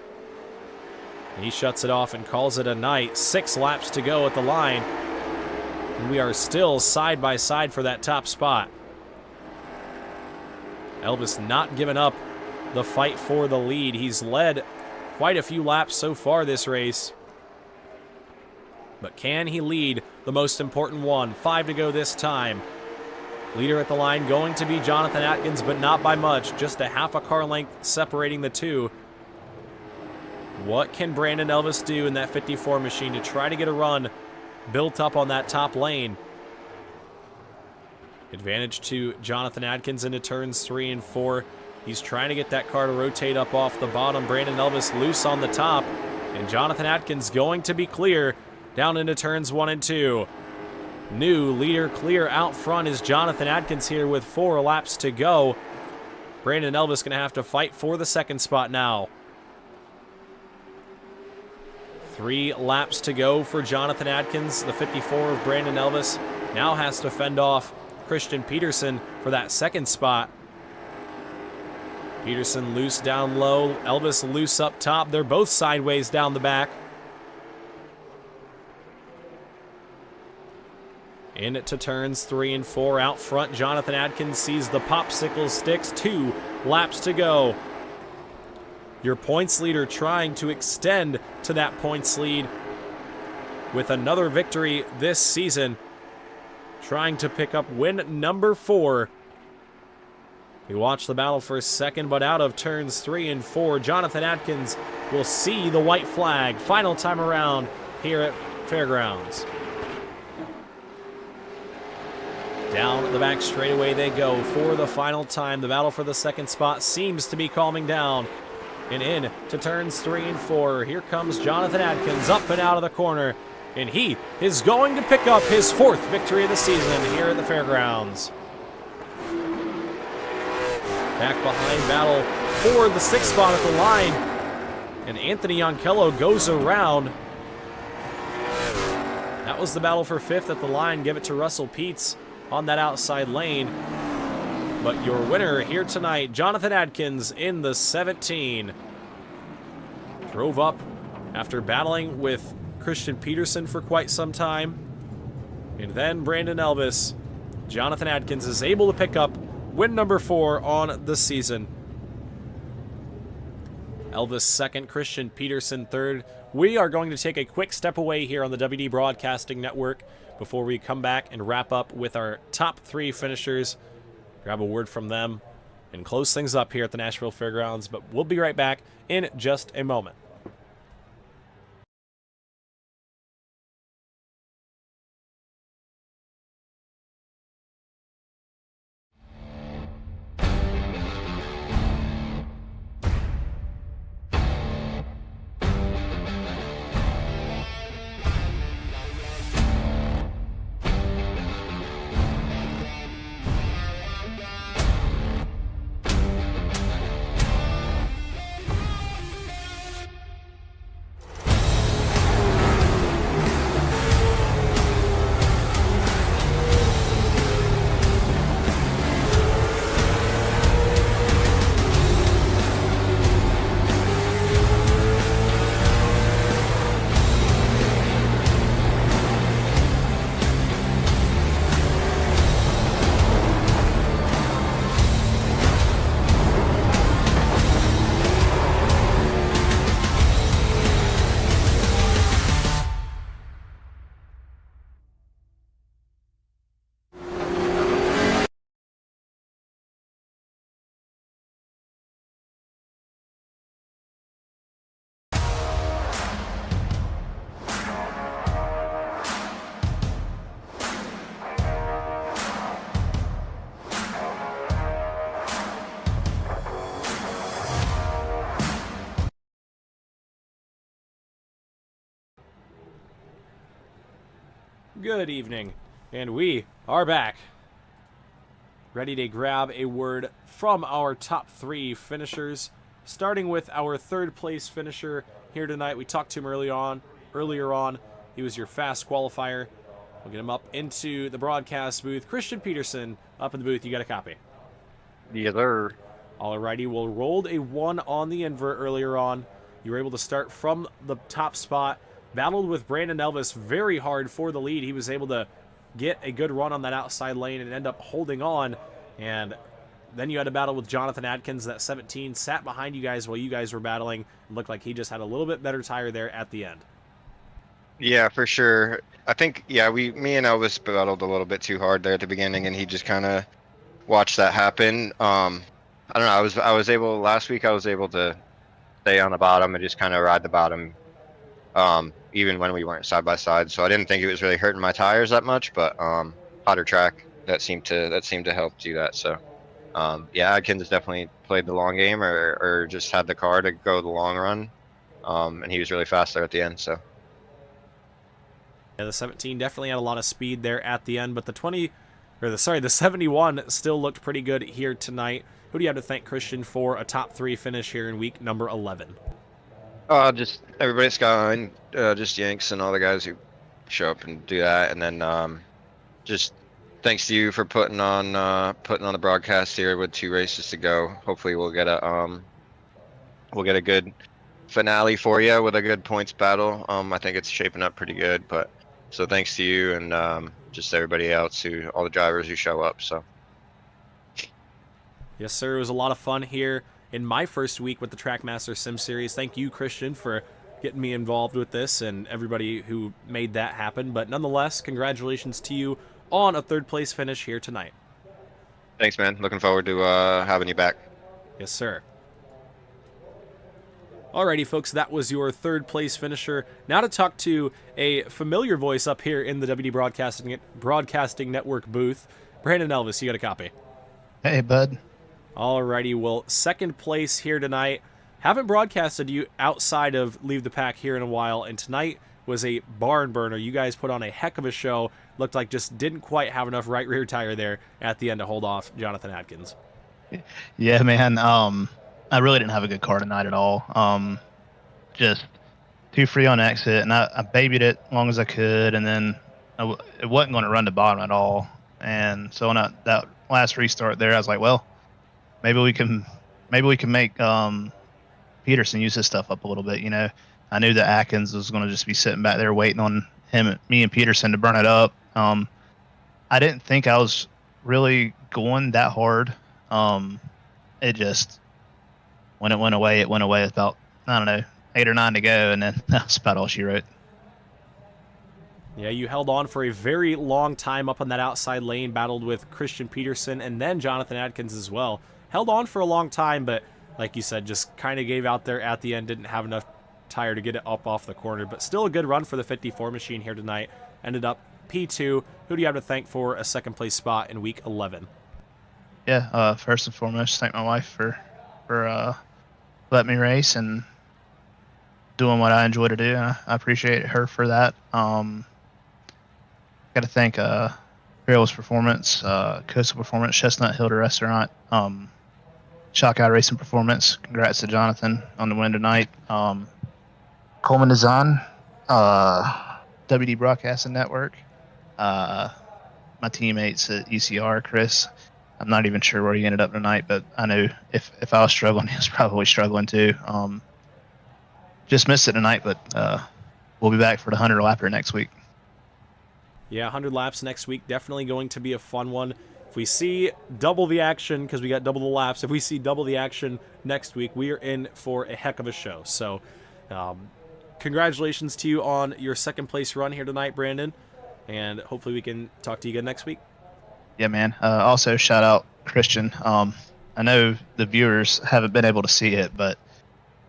He shuts it off and calls it a night. 6 laps to go at the line. And we are still side by side for that top spot. Elvis not giving up the fight for the lead. He's led quite a few laps so far this race. But can he lead the most important one? 5 to go this time. Leader at the line going to be Jonathan Atkins, but not by much. Just a half a car length separating the two. What can Brandon Elvis do in that 54 machine to try to get a run built up on that top lane? Advantage to Jonathan Adkins into turns 3 and 4. He's trying to get that car to rotate up off the bottom. Brandon Elvis loose on the top. And Jonathan Adkins going to be clear down into turns 1 and 2. New leader clear out front is Jonathan Adkins here with 4 laps to go. Brandon Elvis going to have to fight for the second spot now. 3 laps to go for Jonathan Adkins. The 54 of Brandon Elvis now has to fend off Christian Peterson for that second spot. Peterson loose down low, Elvis loose up top. They're both sideways down the back. Into turns 3 and 4 out front. Jonathan Adkins sees the popsicle sticks. 2 laps to go. Your points leader trying to extend to that points lead with another victory this season. Trying to pick up win number 4. We watch the battle for a second, but out of turns 3 and 4, Jonathan Adkins will see the white flag. Final time around here at Fairgrounds. Down the back straightaway they go for the final time. The battle for the second spot seems to be calming down. And in to turns 3 and 4. Here comes Jonathan Adkins up and out of the corner. And he is going to pick up his 4th victory of the season here at the Fairgrounds. Back behind battle for the 6th spot at the line. And Anthony Yonkello goes around. That was the battle for 5th at the line. Give it to Russell Peets on that outside lane. But your winner here tonight, Jonathan Adkins in the 17. Drove up after battling with Christian Peterson for quite some time. And then Brandon Elvis. Jonathan Adkins is able to pick up win number 4 on the season. Elvis 2nd, Christian Peterson 3rd. We are going to take a quick step away here on the WD Broadcasting Network before we come back and wrap up with our top 3 finishers. Grab a word from them and close things up here at the Nashville Fairgrounds, but we'll be right back in just a moment. Good evening, and we are back, ready to grab a word from our top 3 finishers, starting with our 3rd place finisher here tonight. We talked to him earlier on. He was your fast qualifier. We'll get him up into the broadcast booth. Christian Peterson up in the booth. You got a copy? Yes, sir. Alrighty, we'll rolled a 1 on the invert earlier on. You were able to start from the top spot. Battled with Brandon Elvis very hard for the lead. He was able to get a good run on that outside lane and end up holding on. And then you had a battle with Jonathan Adkins. That 17 sat behind you guys while you guys were battling. It looked like he just had a little bit better tire there at the end. Yeah, for sure. I think, me and Elvis battled a little bit too hard there at the beginning, and he just kind of watched that happen. I don't know. Last week I was able to stay on the bottom and just kind of ride the bottom, even when we weren't side by side. So I didn't think it was really hurting my tires that much, but hotter track that seemed to help do that. So yeah, Adkins definitely played the long game, or just had the car to go the long run, and he was really fast there at the end. So. Yeah, the 17 definitely had a lot of speed there at the end, but the 71 still looked pretty good here tonight. Who do you have to thank, Christian, for a top 3 finish here in week number 11? Just everybody at Skyline, just Yanks and all the guys who show up and do that, and then just thanks to you for putting on the broadcast here with 2 races to go. Hopefully we'll get a good finale for you with a good points battle. I think it's shaping up pretty good, but so thanks to you and just everybody else, all the drivers who show up. So yes, sir, it was a lot of fun here in my first week with the Trackmasters Sim Series. Thank you, Christian, for getting me involved with this and everybody who made that happen. But nonetheless, congratulations to you on a 3rd place finish here tonight. Thanks, man. Looking forward to having you back. Yes, sir. Alrighty, folks, that was your 3rd place finisher. Now to talk to a familiar voice up here in the WD Broadcasting Network booth. Brandon Elvis, you got a copy? Hey, bud. Alrighty, well, 2nd place here tonight. Haven't broadcasted you outside of Leave the Pack here in a while, and tonight was a barn burner. You guys put on a heck of a show. Looked like just didn't quite have enough right rear tire there at the end to hold off Jonathan Adkins. Yeah, man. I really didn't have a good car tonight at all. Just too free on exit, and I babied it as long as I could, and then it wasn't going to run to bottom at all. And so on that last restart there, I was like, well, maybe we can make Peterson use his stuff up a little bit. You know, I knew that Atkins was going to just be sitting back there waiting on me and Peterson to burn it up. I didn't think I was really going that hard. It just, when it went away about, I don't know, 8 or 9 to go, and then that's about all she wrote. Yeah, you held on for a very long time up on that outside lane, battled with Christian Peterson and then Jonathan Adkins as well. Held on for a long time, but like you said, just kind of gave out there at the end, didn't have enough tire to get it up off the corner, but still a good run for the 54 machine here tonight. Ended up P2. Who do you have to thank for a 2nd place spot in week 11? Yeah, first and foremost, thank my wife for letting me race and doing what I enjoy to do. I appreciate her for that. Got to thank Fearless Performance, Coastal Performance, Chestnut Hill Restaurant, Shock Eye Racing Performance. Congrats to Jonathan on the win tonight. Coleman Design, WD Broadcasting Network, my teammates at ECR, Chris. I'm not even sure where he ended up tonight, but I knew if I was struggling, he was probably struggling too. Just missed it tonight, but we'll be back for the 100 lapper next week. Yeah, 100 laps next week. Definitely going to be a fun one. If we see double the action, because we got double the laps, if we see double the action next week, we are in for a heck of a show. So congratulations to you on your 2nd place run here tonight, Brandon, and hopefully we can talk to you again next week. Yeah, man. Also, shout out Christian. I know the viewers haven't been able to see it, but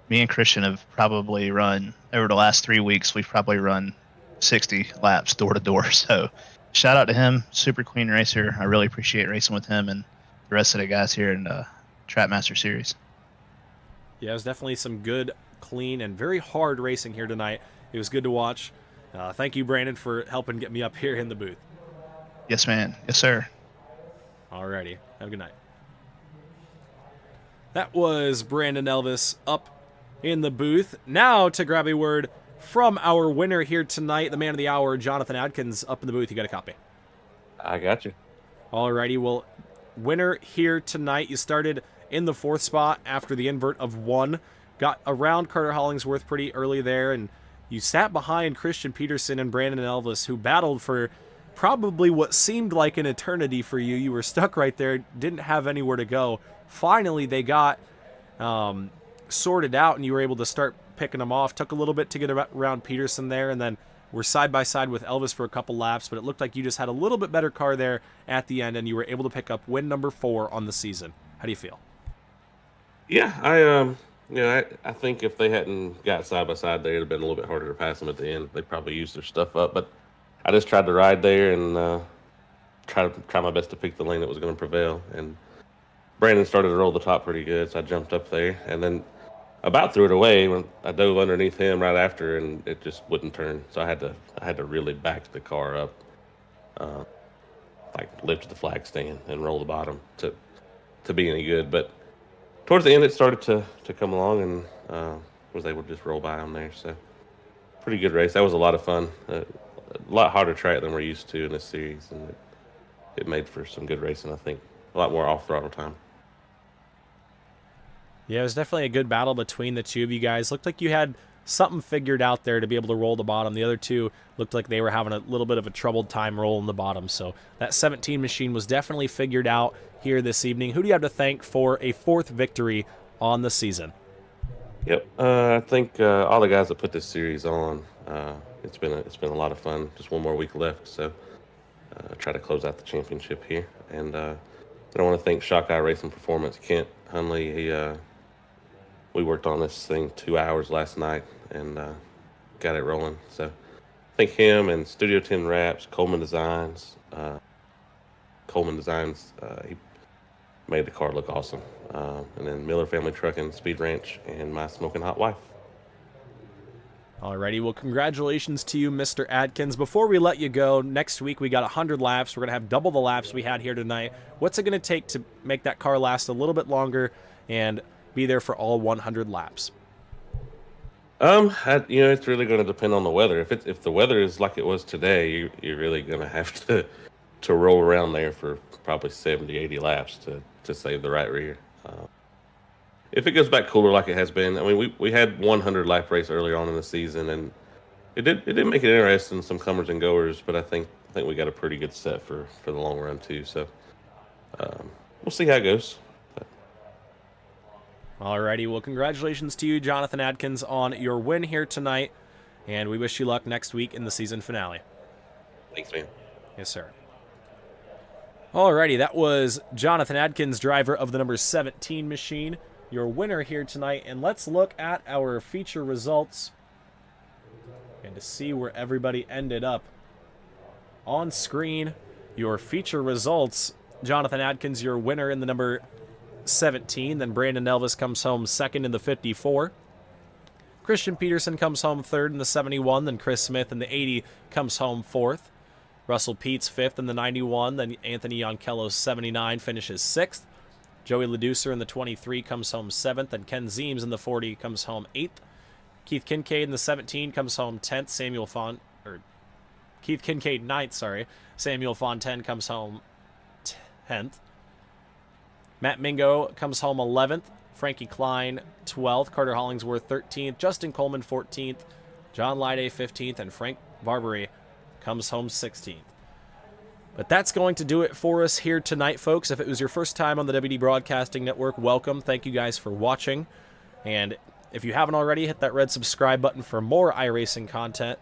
me and Christian have probably run, over the last 3 weeks, we've probably run 60 laps door to door. So shout out to him. Super clean racer. I really appreciate racing with him and the rest of the guys here in the Trackmaster series. Yeah, it was definitely some good, clean, and very hard racing here tonight. It was good to watch. Thank you, Brandon, for helping get me up here in the booth. Yes, man. Yes, sir. Alrighty. Have a good night. That was Brandon Elvis up in the booth. Now to grab a word from our winner here tonight, the man of the hour, Jonathan Adkins, up in the booth. You got a copy? I got you. Alrighty. Well, winner here tonight. You started in the 4th spot after the invert of 1. Got around Carter Hollingsworth pretty early there, and you sat behind Christian Peterson and Brandon Elvis, who battled for probably what seemed like an eternity for you. You were stuck right there, didn't have anywhere to go. Finally, they got sorted out, and you were able to start picking them off. Took a little bit to get around Peterson there, and then we're side by side with Elvis for a couple laps, but it looked like you just had a little bit better car there at the end, and you were able to pick up win number 4 on the season. How do you feel? Yeah, I think if they hadn't got side by side there, it'd have been a little bit harder to pass them at the end. They probably used their stuff up, but I just tried to ride there and try my best to pick the lane that was going to prevail. And Brandon started to roll the top pretty good, so I jumped up there and then about threw it away when I dove underneath him right after, and it just wouldn't turn. So I had to really back the car up, like lift the flag stand and roll the bottom to be any good. But towards the end, it started to come along, and was able to just roll by him there. So pretty good race. That was a lot of fun. A lot harder track than we're used to in this series, and it made for some good racing. I think a lot more off throttle time. Yeah, it was definitely a good battle between the two of you guys. Looked like you had something figured out there to be able to roll the bottom. The other two looked like they were having a little bit of a troubled time rolling the bottom. So that 17 machine was definitely figured out here this evening. Who do you have to thank for a 4th victory on the season? Yep, I think all the guys that put this series on. It's been a lot of fun. Just one more week left, so try to close out the championship here. And I want to thank Shock Eye Racing Performance, Kent Hunley. We worked on this thing 2 hours last night and got it rolling. So thank him and Studio 10 Wraps, Coleman Designs. He made the car look awesome. And then Miller Family Trucking, Speed Ranch, and my smoking hot wife. Alrighty, well, congratulations to you, Mr. Adkins. Before we let you go, next week we got 100 laps. We're going to have double the laps we had here tonight. What's it going to take to make that car last a little bit longer and be there for all 100 laps? It's really going to depend on the weather. If the weather is like it was today, you're really going to have to roll around there for probably 70, 80 laps to save the right rear. If it goes back cooler like it has been, I mean, we had 100 lap race earlier on in the season, and it did make it interesting, some comers and goers. But I think we got a pretty good set for the long run too. So we'll see how it goes. Alrighty, well, congratulations to you, Jonathan Adkins, on your win here tonight, and we wish you luck next week in the season finale. Thanks, man. Yes, sir. Alrighty, that was Jonathan Adkins, driver of the number 17 machine, your winner here tonight. And let's look at our feature results and to see where everybody ended up. On screen, your feature results. Jonathan Adkins, your winner in the number 17. Then Brandon Elvis comes home second in the 54. Christian Peterson comes home third in the 71. Then Chris Smith in the 80 comes home fourth. Russell Peets fifth in the 91. Then Anthony Yonkello 79 finishes sixth. Joey Leducer in the 23 comes home seventh. And Ken Zeems in the 40 comes home eighth. Keith Kincaid in the 17 comes home 10th. Keith Kincaid ninth, sorry. Samuel Fontaine comes home 10th. Matt Mingo comes home 11th. Frankie Klein 12th. Carter Hollingsworth 13th. Justin Coleman 14th. John Lyday 15th. And Frank Barbary comes home 16th. But that's going to do it for us here tonight, folks. If it was your first time on the WD Broadcasting Network, welcome. Thank you guys for watching. And if you haven't already, hit that red subscribe button for more iRacing content.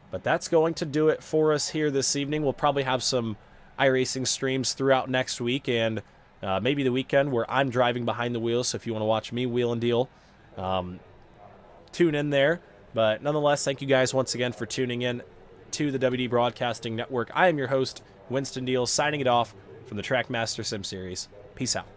But that's going to do it for us here this evening. We'll probably have some iRacing streams throughout next week and maybe the weekend where I'm driving behind the wheel. So if you want to watch me wheel and deal, tune in there. But nonetheless, thank you guys once again for tuning in to the WD Broadcasting Network. I am your host, Winston Deal, signing it off from the Trackmaster Sim Series. Peace out.